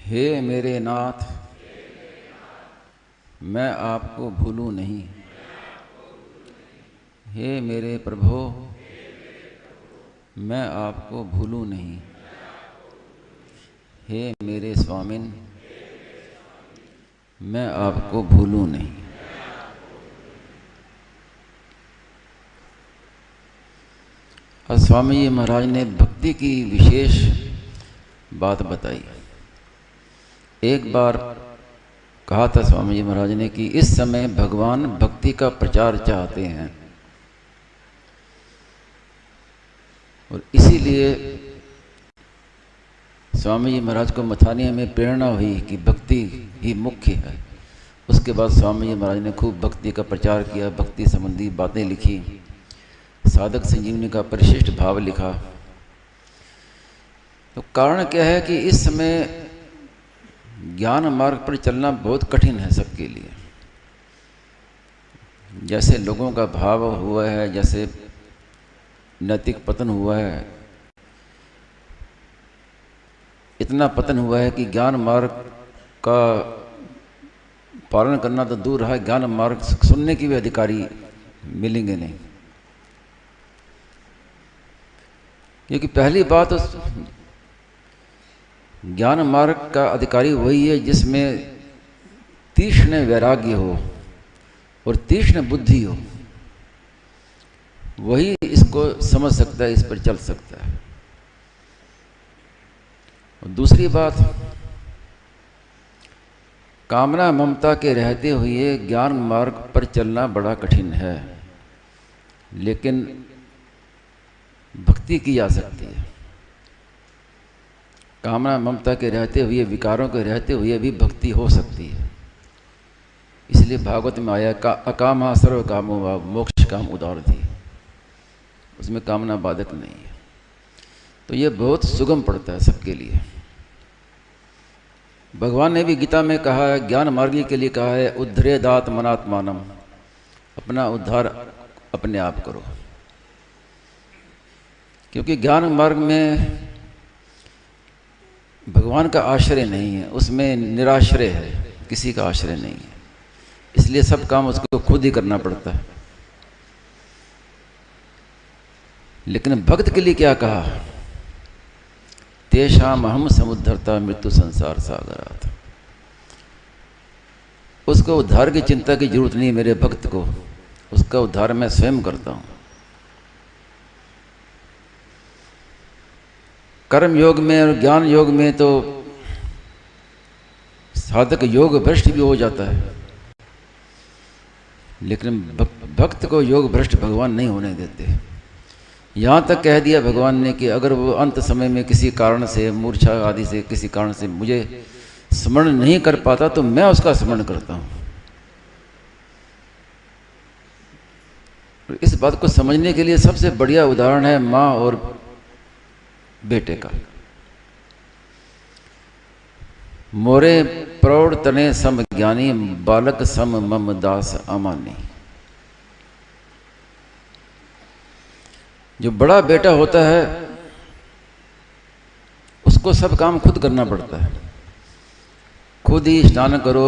हे मेरे नाथ, मैं आपको भूलूं नहीं। हे मेरे प्रभु, मैं आपको भूलूं नहीं। हे मेरे स्वामिन, मैं आपको भूलूं नहीं। आज स्वामी जी महाराज ने भक्ति की विशेष बात बताई। एक बार कहा था स्वामी जी महाराज ने कि इस समय भगवान भक्ति का प्रचार चाहते हैं और इसीलिए स्वामी जी महाराज को मथानिया में प्रेरणा हुई कि भक्ति ही मुख्य है। उसके बाद स्वामी जी महाराज ने खूब भक्ति का प्रचार किया, भक्ति संबंधी बातें लिखी, साधक संजीवनी का परिशिष्ट भाव लिखा। तो कारण क्या है कि इस समय ज्ञान मार्ग पर चलना बहुत कठिन है सबके लिए। जैसे लोगों का भाव हुआ है, जैसे नैतिक पतन हुआ है, इतना पतन हुआ है कि ज्ञान मार्ग का पालन करना तो दूर है, ज्ञान मार्ग सुनने की भी अधिकारी मिलेंगे नहीं। क्योंकि पहली बात ज्ञान मार्ग का अधिकारी वही है जिसमें तीक्ष्ण वैराग्य हो और तीक्ष्ण बुद्धि हो, वही इसको समझ सकता है, इस पर चल सकता है। और दूसरी बात, कामना ममता के रहते हुए ज्ञान मार्ग पर चलना बड़ा कठिन है, लेकिन भक्ति की जा सकती है। कामना ममता के रहते हुए, विकारों के रहते हुए भी भक्ति हो सकती है। इसलिए भागवत में आया अकामा सर्व कामो वा मोक्ष काम उदार थी, उसमें कामना बाधक नहीं है। तो ये बहुत सुगम पड़ता है सबके लिए। भगवान ने भी गीता में कहा है, ज्ञान मार्गी के लिए कहा है, उद्धरेदात मनात्मानम, अपना उद्धार अपने आप करो। क्योंकि ज्ञान मार्ग में भगवान का आश्रय नहीं है, उसमें निराश्रय है, किसी का आश्रय नहीं है। इसलिए सब काम उसको खुद ही करना पड़ता है। लेकिन भक्त के लिए क्या कहा, तेषाम अहम समुद्धरता मृत्यु संसार सागरात। उसको उद्धार की चिंता की जरूरत नहीं मेरे भक्त को, उसका उद्धार मैं स्वयं करता हूं। कर्म योग में और ज्ञान योग में तो साधक योग भ्रष्ट भी हो जाता है, लेकिन भक्त को योग भ्रष्ट भगवान नहीं होने देते। यहाँ तक कह दिया भगवान ने कि अगर वो अंत समय में किसी कारण से, मूर्छा आदि से किसी कारण से मुझे स्मरण नहीं कर पाता तो मैं उसका स्मरण करता हूँ। इस बात को समझने के लिए सबसे बढ़िया उदाहरण है माँ और बेटे का। मोरे प्रौढ़ तने सम ज्ञानी, बालक सम मम दास अमानी। जो बड़ा बेटा होता है उसको सब काम खुद करना पड़ता है। खुद ही स्नान करो,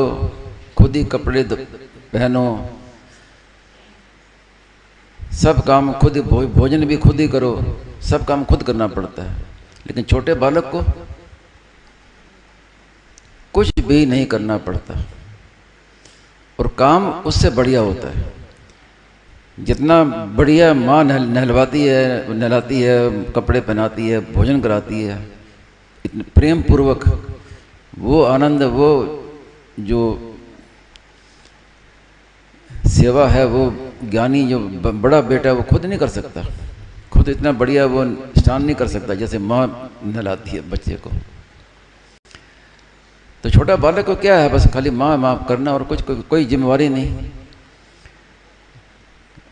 खुद ही कपड़े पहनो, सब काम खुद ही, भोजन भी खुद ही करो, सब काम खुद करना पड़ता है। लेकिन छोटे बालक को कुछ भी नहीं करना पड़ता और काम उससे बढ़िया होता है। जितना बढ़िया माँ नहलाती है, कपड़े पहनाती है, भोजन कराती है, इतने प्रेम पूर्वक, वो आनंद, वो जो सेवा है, वो ज्ञानी जो बड़ा बेटा है वो खुद नहीं कर सकता। खुद इतना बढ़िया वो स्नान नहीं कर सकता जैसे माँ नहलाती है बच्चे को। तो छोटा बालक को क्या है, बस खाली माँ माँ करना और कुछ कोई जिम्मेवारी नहीं।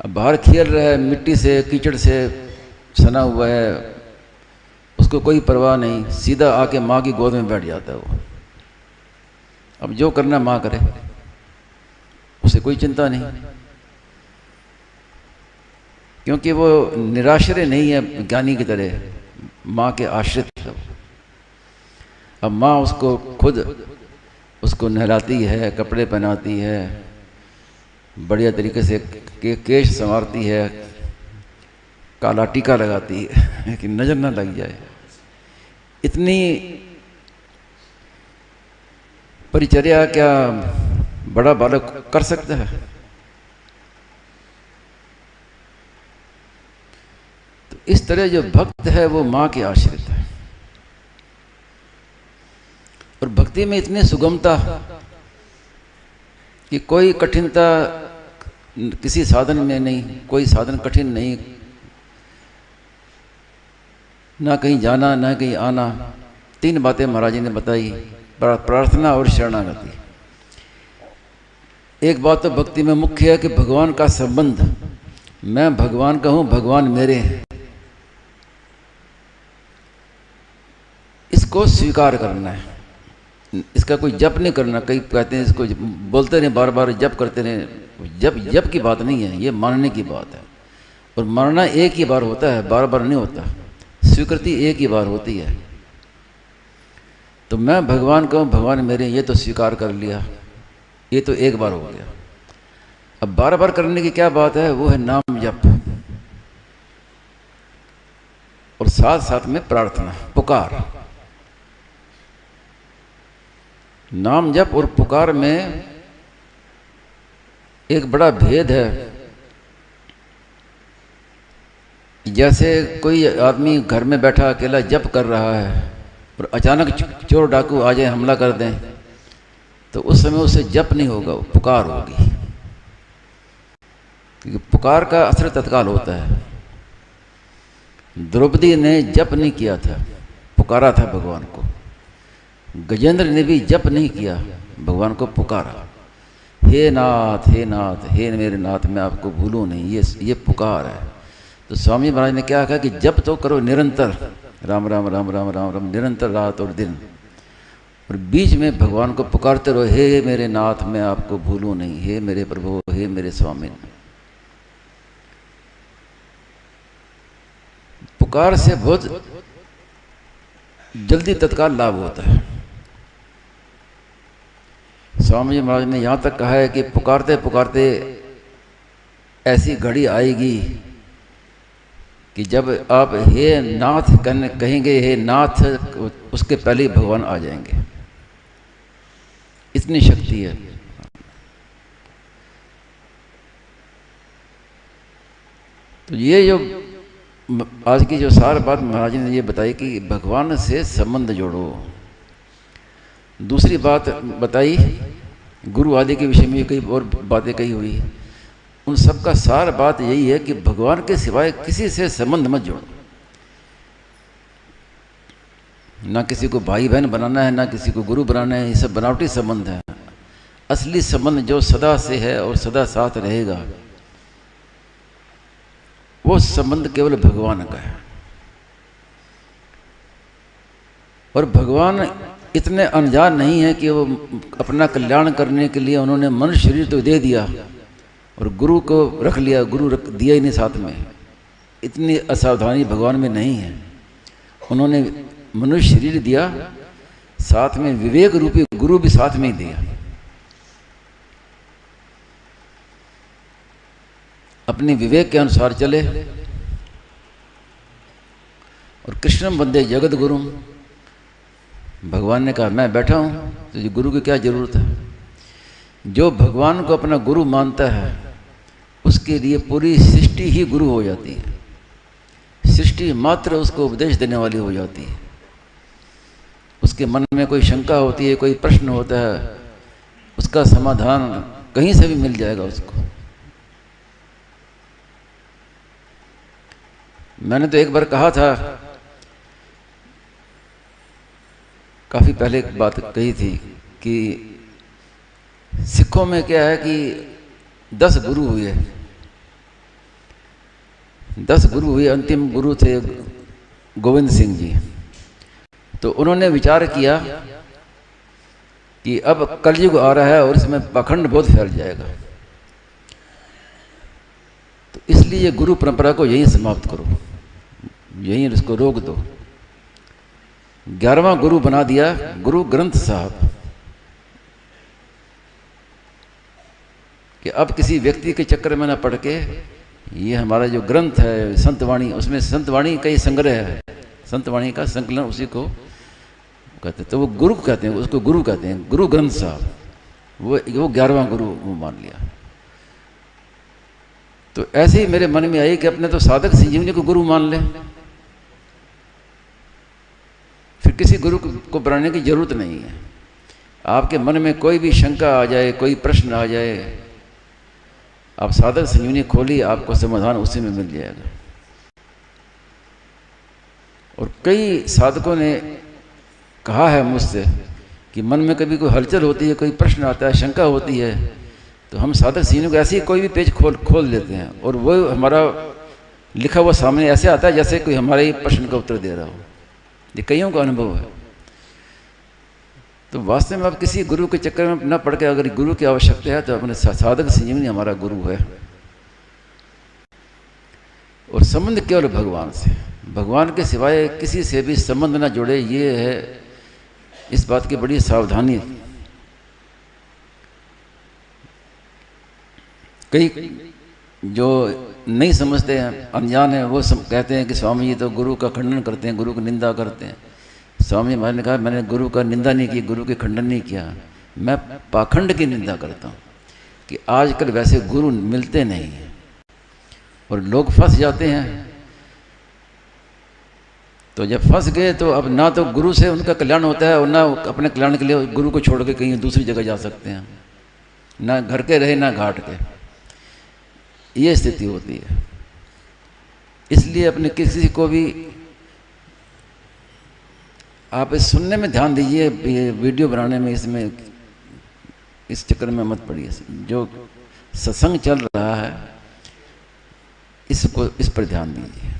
अब बाहर खेल रहा है, मिट्टी से कीचड़ से सना हुआ है, उसको कोई परवाह नहीं, सीधा आके माँ की गोद में बैठ जाता है वो। अब जो करना माँ करे, उसे कोई चिंता नहीं, क्योंकि वो निराश्रय नहीं है ज्ञानी की तरह, माँ के आश्रित है। अब माँ उसको खुद उसको नहलाती है, कपड़े पहनाती है, बढ़िया तरीके से केश संवारती है, काला टीका लगाती है कि नज़र ना लग जाए। इतनी परिचर्या क्या बड़ा बालक कर सकता है? तो इस तरह जो भक्त है वो माँ के आश्रित है। और भक्ति में इतनी सुगमता कि कोई कठिनता किसी साधन में नहीं, कोई साधन कठिन नहीं, ना कहीं जाना ना कहीं आना। 3 बातें महाराज जी ने बताई, प्रार्थना और शरणागति। एक बात तो भक्ति में मुख्य है कि भगवान का संबंध, मैं भगवान का हूं, भगवान मेरे हैं, इसको स्वीकार करना है। इसका कोई जप नहीं करना। कई कहते हैं इसको बोलते रहे, बार बार जप करते रहे। जप की बात नहीं है, ये मानने की बात है। और मानना एक ही बार होता है, बार बार नहीं होता। स्वीकृति एक ही बार होती है। तो मैं भगवान का हूँ, भगवान मेरे, ये तो स्वीकार कर लिया, ये तो एक बार हो गया। अब बार बार करने की क्या बात है? वो है नाम जप और साथ साथ में प्रार्थना, पुकार। नाम जप और पुकार में एक बड़ा भेद है। जैसे कोई आदमी घर में बैठा अकेला जप कर रहा है और अचानक चोर डाकू आ जाए, हमला कर दें, तो उस समय उसे जप नहीं होगा, वो पुकार होगी। क्योंकि पुकार का असर तत्काल होता है। द्रौपदी ने जप नहीं किया था, पुकारा था भगवान को। गजेंद्र ने भी जप नहीं किया, भगवान को पुकारा, हे नाथ, हे नाथ, हे मेरे नाथ, मैं आपको भूलूं नहीं। ये पुकार है। तो स्वामी महाराज ने क्या कहा कि जप तो करो निरंतर, राम राम राम राम राम राम, निरंतर रात और दिन, और बीच में भगवान को पुकारते रहो, हे मेरे नाथ, मैं आपको भूलूं नहीं, हे मेरे प्रभु, हे मेरे स्वामी। पुकार से बहुत जल्दी तत्काल लाभ होता है। स्वामी जी महाराज ने यहाँ तक कहा है कि पुकारते पुकारते ऐसी घड़ी आएगी कि जब आप हे नाथ कहेंगे, हे नाथ, उसके पहले ही भगवान आ जाएंगे। इतनी शक्ति है। तो ये जो आज की जो सार बात महाराज ने ये बताई कि भगवान से संबंध जोड़ो। दूसरी बात बताई गुरु आदि के विषय में कई और बातें कही हुई। उन सब का सार बात यही है कि भगवान के सिवाय किसी से संबंध मत जोड़ो। ना किसी को भाई बहन बनाना है, ना किसी को गुरु बनाना है। ये सब बनावटी संबंध है। असली संबंध जो सदा से है और सदा साथ रहेगा, वो संबंध केवल भगवान का है। और भगवान इतने अनजान नहीं है कि वो अपना कल्याण करने के लिए उन्होंने मनुष्य शरीर तो दे दिया और गुरु को रख लिया, गुरु रख दिया ही नहीं साथ में। इतनी असावधानी भगवान में नहीं है। उन्होंने मनुष्य शरीर दिया, साथ में विवेक रूपी गुरु भी साथ में ही दिया। अपने विवेक के अनुसार चले। और कृष्णम वंदे जगत गुरु, भगवान ने कहा मैं बैठा हूं, तो गुरु की क्या जरूरत है। जो भगवान को अपना गुरु मानता है उसके लिए पूरी सृष्टि ही गुरु हो जाती है। सृष्टि मात्र उसको उपदेश देने वाली हो जाती है। उसके मन में कोई शंका होती है, कोई प्रश्न होता है, उसका समाधान कहीं से भी मिल जाएगा उसको। मैंने तो एक बार कहा था, काफ़ी पहले एक बात कही थी कि सिखों में क्या है कि 10 गुरु हुए। 10 गुरु हुए। अंतिम गुरु थे गोविंद सिंह जी। तो उन्होंने विचार किया कि अब कलयुग आ रहा है और इसमें पाखंड बहुत फैल जाएगा, तो इसलिए गुरु परंपरा को यहीं समाप्त करो, यहीं इसको रोक दो। 11वां गुरु बना दिया गुरु ग्रंथ साहब, कि अब किसी व्यक्ति के चक्कर में ना पड़ के ये हमारा जो ग्रंथ है संतवाणी, उसमें संतवाणी का ही संग्रह है, संतवाणी का संकलन उसी को कहते हैं। तो वो गुरु कहते हैं, उसको गुरु कहते हैं, गुरु ग्रंथ साहब, वो 11वां गुरु वो मान लिया। तो ऐसे ही मेरे मन में आई कि अपने तो साधक संजीवनी को गुरु मान ले, फिर किसी गुरु को बनाने की जरूरत नहीं है। आपके मन में कोई भी शंका आ जाए, कोई प्रश्न आ जाए, आप साधक संजीवनी खोलिए, आपको समाधान उसी में मिल जाएगा। और कई साधकों ने कहा है मुझसे कि मन में कभी कोई हलचल होती है, कोई प्रश्न आता है, शंका होती है, तो हम साधक संजीवनी को ऐसे ही कोई भी पेज खोल लेते हैं और वो हमारा लिखा हुआ सामने ऐसे आता है जैसे कोई हमारे ही प्रश्न का उत्तर दे रहा हो। ये कईयों का अनुभव है। तो वास्तव में आप किसी गुरु के चक्कर में न पड़ के, अगर गुरु की आवश्यकता है तो अपने साधक संजीवनी हमारा गुरु है। और संबंध केवल भगवान से, भगवान के सिवाय किसी से भी संबंध न जोड़े, ये है इस बात की बड़ी सावधानी। कई जो नहीं समझते हैं, अनजान है, वो कहते हैं कि स्वामी जी तो गुरु का खंडन करते हैं, गुरु की निंदा करते हैं। स्वामी महाराज ने कहा मैंने गुरु का निंदा नहीं की, गुरु के खंडन नहीं किया, मैं पाखंड की निंदा करता हूँ कि आजकल वैसे गुरु मिलते नहीं हैं और लोग फंस जाते हैं। तो जब फंस गए तो अब ना तो गुरु से उनका कल्याण होता है और ना अपने कल्याण के लिए गुरु को छोड़ के कहीं दूसरी जगह जा सकते हैं, ना घर के रहे ना घाट के, ये स्थिति होती है। इसलिए अपने किसी को भी आप इस सुनने में ध्यान दीजिए, ये वीडियो बनाने में, इसमें इस चक्कर में मत पड़िए। जो सत्संग चल रहा है इसको, इस पर ध्यान दीजिए।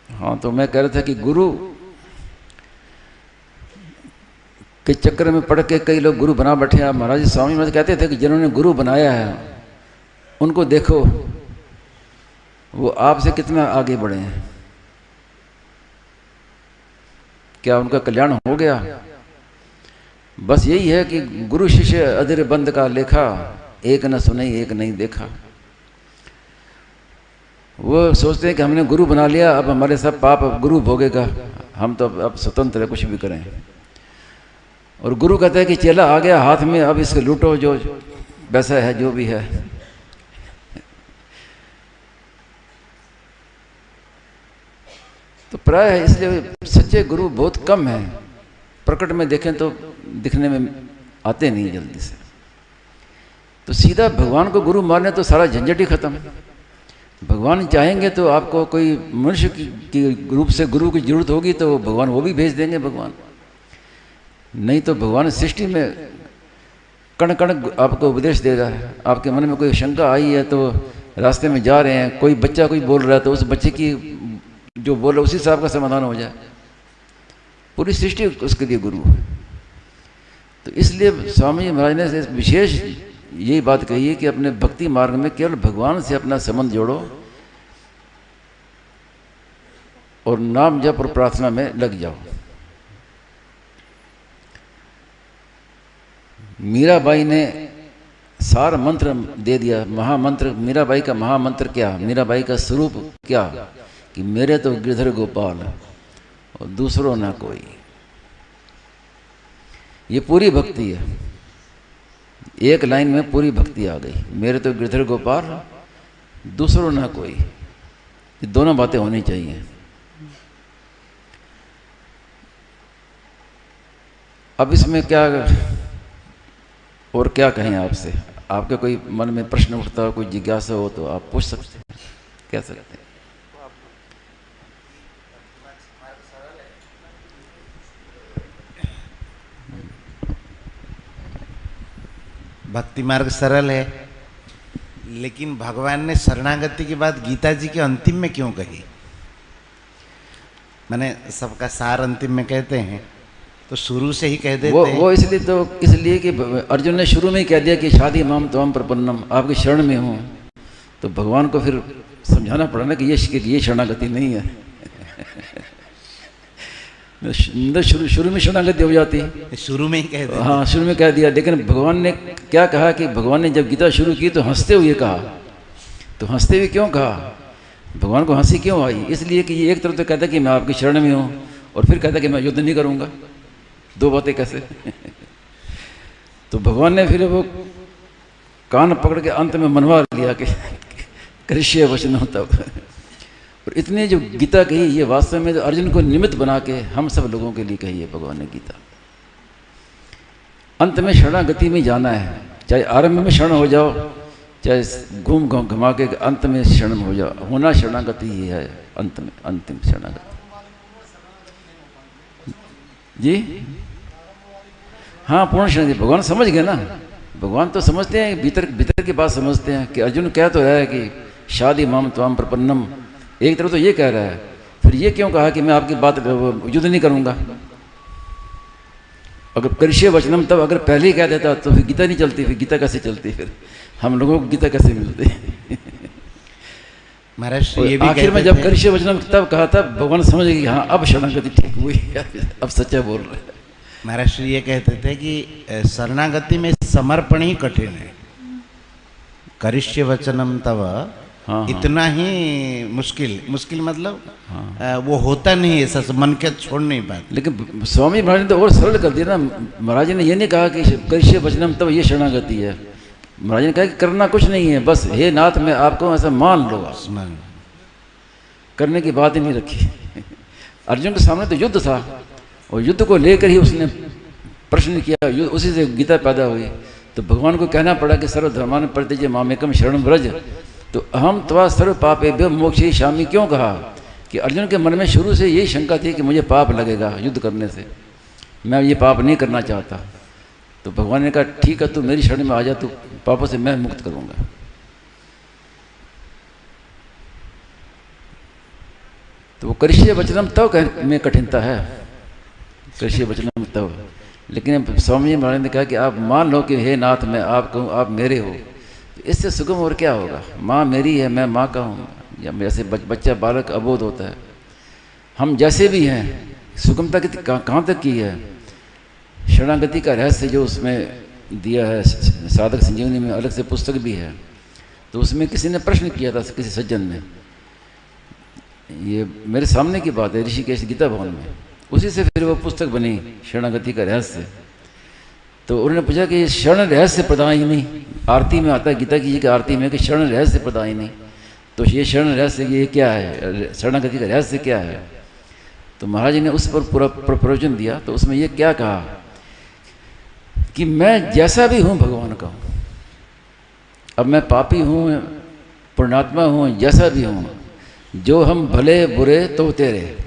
हाँ, तो मैं कह रहा था कि गुरु के चक्कर में पड़ के कई लोग गुरु बना बैठे हैं। महाराज जी स्वामी महाराज कहते थे कि जिन्होंने गुरु बनाया है उनको देखो वो आपसे कितना आगे बढ़े हैं, क्या उनका कल्याण हो गया? बस यही है कि गुरु शिष्य अधीर बंद का लेखा, एक न सुने एक नहीं देखा। वो सोचते हैं कि हमने गुरु बना लिया, अब हमारे सब पाप अब गुरु भोगेगा, हम तो अब स्वतंत्र है, कुछ भी करें। और गुरु कहता है कि चेला आ गया हाथ में, अब इसको लूटो, जो वैसा है जो भी है। तो प्राय इसलिए सच्चे गुरु बहुत कम हैं, प्रकट में देखें तो दिखने में आते नहीं जल्दी से। तो सीधा भगवान को गुरु माने तो सारा झंझट ही खत्म। भगवान चाहेंगे तो आपको कोई मनुष्य की रूप से गुरु की जरूरत होगी तो भगवान वो भी भेज देंगे भगवान, नहीं तो भगवान सृष्टि में कण कण आपको उपदेश देगा। आपके मन में कोई शंका आई है तो रास्ते में जा रहे हैं, कोई बच्चा कोई बोल रहा है तो उस बच्चे की जो बोल रहा है उसी से आपका समाधान हो जाए। पूरी सृष्टि उसके लिए गुरु है। तो इसलिए स्वामी जी महाराज ने विशेष यही बात कही है कि अपने भक्ति मार्ग में केवल भगवान से अपना संबंध जोड़ो और नाम जप और प्रार्थना में लग जाओ। मीराबाई ने सार मंत्र दे दिया, महामंत्र। मीराबाई का महामंत्र क्या, मीराबाई का स्वरूप क्या, कि मेरे तो गिरधर गोपाल और दूसरों ना कोई। ये पूरी भक्ति है, एक लाइन में पूरी भक्ति आ गई। मेरे तो गिरधर गोपाल, दूसरों ना कोई, ये दोनों बातें होनी चाहिए। अब इसमें क्या और क्या कहें आपसे, आपके कोई मन में प्रश्न उठता हो, कोई जिज्ञासा हो तो आप पूछ सकते हैं, कह सकते हैं। भक्ति मार्ग सरल है, लेकिन भगवान ने शरणागति की बात गीता जी के अंतिम में क्यों कही? मैंने सबका सार अंतिम में कहते हैं तो शुरू से ही कह देते हैं। वो इसलिए कि अर्जुन ने शुरू में ही कह दिया कि शादी माम त्वम प्रपन्नम, आपकी शरण में हूँ। तो भगवान को फिर समझाना पड़ा ना कि ये शरणागति नहीं है। शुरू में शरणागति हो जाती, शुरू में ही कह दिया। हाँ, शुरू में कह दिया। लेकिन भगवान ने क्या कहा कि भगवान ने जब गीता शुरू की तो हंसते हुए कहा। तो हंसते हुए क्यों कहा? भगवान को हंसी क्यों आई? इसलिए कि ये एक तरफ तो कहता कि मैं आपकी शरण में हूँ और फिर कहता कि मैं युद्ध नहीं करूँगा। दो बातें कैसे? तो भगवान ने फिर वो कान पकड़ के अंत में मनवा लिया कि कृष्य वचन होता। और इतने जो गीता कही, ये वास्तव में तो अर्जुन को निमित्त बना के हम सब लोगों के लिए कही है भगवान ने गीता। अंत में शरणागति में जाना है, चाहे आरंभ में शरण हो जाओ, चाहे घूम घुमा के अंत में शरण हो जाओ, होना शरणागति ही है अंत में, अंतिम शरणागति। जी हाँ, पूर्ण शरणागति भगवान समझ गए ना। भगवान तो समझते हैं, भीतर भीतर की बात समझते हैं कि अर्जुन कह तो रहा है कि शादी माम त्वाम प्रपन्नम, एक तरफ तो ये कह रहा है, फिर ये क्यों कहा कि मैं आपकी बात युद्ध नहीं करूंगा? अगर कृष्य वचनम, तब अगर पहले ही कह देता तो फिर गीता नहीं चलती, फिर गीता कैसे चलती? फिर हम लोगों को गीता कैसे मिलती? महाराज ये भी आखिर में जब कृष्य वचनम तब कहा, तब भगवान समझ गए कि हाँ अब शरणागति ठीक हुई, अब सच्चा बोल रहे हैं। महाराज ये कहते थे कि शरणागति में समर्पण ही कठिन है। करिष्य वचनम तव, हाँ, इतना ही मुश्किल मतलब हाँ। वो होता नहीं है, सच मन के छोड़ नहीं पाते। लेकिन स्वामी महाराज ने तो और सरल कर दिया ना। महाराज ने ये नहीं कहा कि कृष्य वचनम तब ये शरणागति है। महाराज ने कहा कि करना कुछ नहीं है, बस हे नाथ मैं आपको ऐसा मान लो। करने की बात ही नहीं रखी। अर्जुन के सामने तो युद्ध था और युद्ध को लेकर ही उसने प्रश्न किया, उसी से गीता पैदा हुई। तो भगवान को कहना पड़ा कि सर्वधर्मान परित्यज्य मामेकम शरणं व्रज। तो अहम त्वा सर्व पापेभ्यो मोक्षयिष्यामि क्यों कहा? कि अर्जुन के मन में शुरू से यही शंका थी कि मुझे पाप लगेगा युद्ध करने से, मैं ये पाप नहीं करना चाहता। तो भगवान ने कहा ठीक है, तू मेरी शरण में आ जा, तू पापों से मैं मुक्त करूंगा। तो वो कृष्य वचनम तब में कठिनता है, कृष्य वचनम तब। लेकिन स्वामी महाराज ने कहा कि आप मान लो कि हे नाथ मैं आपको, आप मेरे हो, तो इससे सुगम और क्या होगा? माँ मेरी है, मैं माँ का हूँ। या जैसे बच्चा बालक अबोध होता है, हम जैसे भी हैं, सुगमता की कहाँ तक की है? शरणागति का रहस्य जो उसमें दिया है साधक संजीवनी में, अलग से पुस्तक भी है। तो उसमें किसी ने प्रश्न किया था, किसी सज्जन ने, ये मेरे सामने की बात है, ऋषिकेश गीता भवन में, उसी से फिर वो पुस्तक बनी शरणागति का रहस्य। तो उन्होंने पूछा कि शरण रहस्य प्रदायिनी, आरती में आता है गीता की की आरती में कि शरण रहस्य प्रदायिनी, तो ये शरण रहस्य ये क्या है, शरणागति का रहस्य क्या है? तो महाराज ने उस पर पूरा प्रवचन दिया। तो उसमें ये क्या कहा कि मैं जैसा भी हूँ भगवान का हूँ। अब मैं पापी हूँ, पुण्यात्मा हूँ, जैसा भी हूँ, जो हम भले बुरे तो तेरे,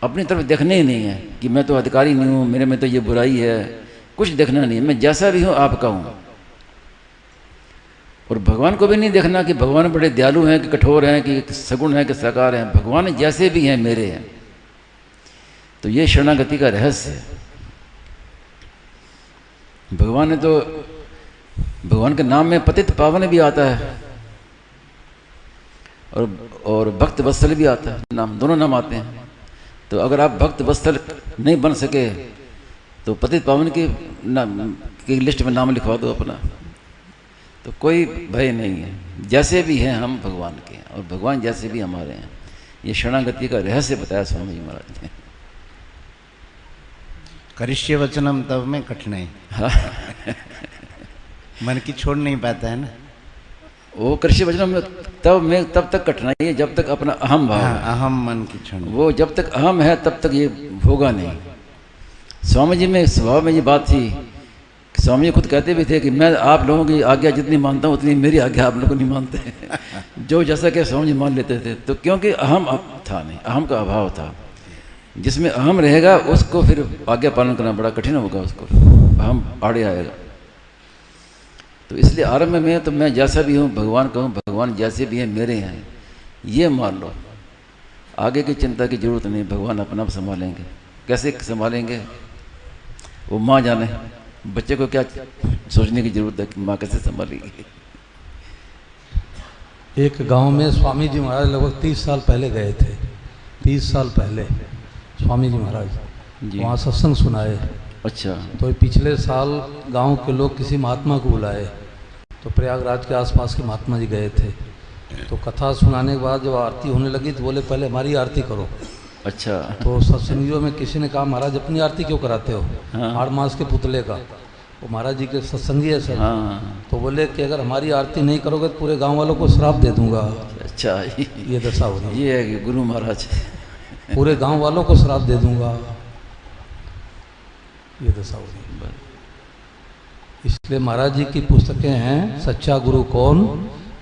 अपनी तरफ देखने ही नहीं है कि मैं तो अधिकारी नहीं हूँ, मेरे में तो ये बुराई है, कुछ देखना नहीं है। मैं जैसा भी हूँ आपका हूँ। और भगवान को भी नहीं देखना कि भगवान बड़े दयालु हैं कि कठोर हैं कि सगुण हैं कि साकार हैं। भगवान जैसे भी हैं मेरे हैं। तो ये शरणागति का रहस्य है। भगवान ने तो, भगवान के नाम में पतित पावन भी आता है और भक्त वत्सल भी आता है, नाम दोनों नाम आते हैं। तो अगर आप भक्त वत्सल नहीं बन सके तो पतित पावन की लिस्ट में नाम लिखवा दो अपना, तो कोई भय नहीं है। जैसे भी हैं हम भगवान के, और भगवान जैसे भी हमारे हैं। ये शरणागति का रहस्य बताया स्वामी जी महाराज ने। करिष्य वचनम तब में कठिनाई, हाँ। मन की छोड़ नहीं पाता है ना वो कृष्ण वचनम में तब तक कठिनाई है जब तक अपना अहम भाव है। अहम मन की छोड़, वो जब तक अहम है तब तक ये होगा नहीं। स्वामी जी में स्वभाव में ये बात थी, स्वामी जी खुद कहते भी थे कि मैं आप लोगों की आज्ञा जितनी मानता हूँ उतनी मेरी आज्ञा आप लोग नहीं मानते। जो जैसा कि स्वामी जी मान लेते थे। तो क्योंकि अहम था नहीं, अहम का अभाव था। जिसमें अहम रहेगा उसको फिर आज्ञा पालन करना बड़ा कठिन होगा, उसको अहम आड़े आएगा। तो इसलिए आरंभ में तो मैं जैसा भी हूँ भगवान का हूँ, भगवान जैसे भी हैं मेरे हैं, ये मान लो। आगे की चिंता की जरूरत नहीं, भगवान अपना आप संभालेंगे। कैसे संभालेंगे वो माँ जाने, बच्चे को क्या सोचने की जरूरत है कि माँ कैसे संभालेगी। एक गांव में स्वामी जी महाराज लगभग 30 साल पहले गए थे। 30 साल पहले स्वामी जी महाराज जी। वहाँ सत्संग सुनाए। अच्छा। तो पिछले साल गांव के लोग किसी महात्मा को बुलाए, तो प्रयागराज के आसपास के महात्मा जी गए थे। तो कथा सुनाने के बाद जब आरती होने लगी तो बोले पहले हमारी आरती करो। अच्छा। तो सत्संगियों में किसी ने कहा महाराज अपनी आरती क्यों कराते हो? हाँ। 8 मास के पुतले का। वो महाराज जी के सत्संगी है सर। हाँ। तो बोले कि अगर हमारी आरती नहीं करोगे तो पूरे गांव वालों को श्राप दे दूंगा। अच्छा। ये दशा हो रही है, ये है कि गुरु महाराज पूरे गांव वालों को श्राप दे दूंगा, ये दशा हो रही है। इसलिए महाराज जी की पुस्तकें हैं सच्चा गुरु कौन,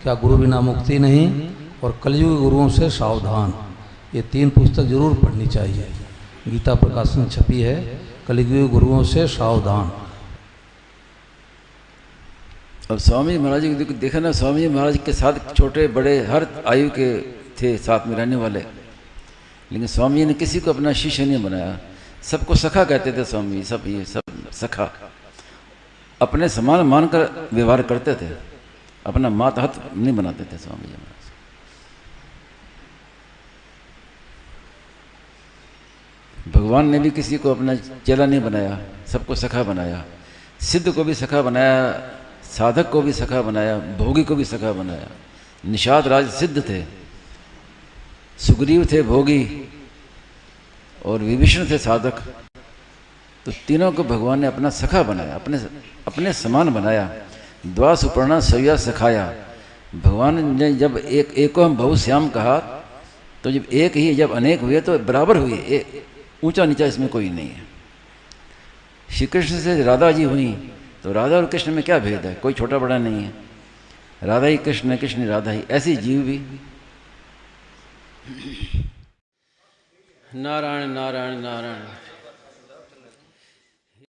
क्या गुरु बिना मुक्ति नहीं, और कलयुगी गुरुओं से सावधान। ये 3 पुस्तक जरूर पढ़नी चाहिए। गीता प्रकाशन छपी है, कलयुगी गुरुओं से सावधान। अब स्वामी महाराज जी को देखा ना, स्वामी महाराज के साथ छोटे बड़े हर आयु के थे साथ में रहने वाले, लेकिन स्वामी जी ने किसी को अपना शिष्य नहीं बनाया। सबको सखा कहते थे स्वामी, सब ये सब सखा, अपने समान मानकर व्यवहार करते थे, अपना मातहत नहीं बनाते थे स्वामी जी महाराज। भगवान ने भी किसी को अपना चेला नहीं बनाया, सबको सखा बनाया। सिद्ध को भी सखा बनाया, साधक को भी सखा बनाया, भोगी को भी सखा बनाया। निषाद राज सिद्ध थे, सुग्रीव थे भोगी, और विभीषण थे साधक। तो तीनों को भगवान ने अपना सखा बनाया, अपने समान बनाया। द्वा सुपर्णा सव्या सखाया। भगवान ने जब एको हम बहुश्याम कहा, तो जब एक ही जब अनेक हुए तो बराबर हुए, ऊंचा नीचा इसमें कोई नहीं है। श्री कृष्ण से राधा जी हुई तो राधा और कृष्ण में क्या भेद है? कोई छोटा बड़ा नहीं है। राधा ही कृष्ण है, कृष्ण राधा ही, ऐसी जीव भी। नारायण नारायण नारायण।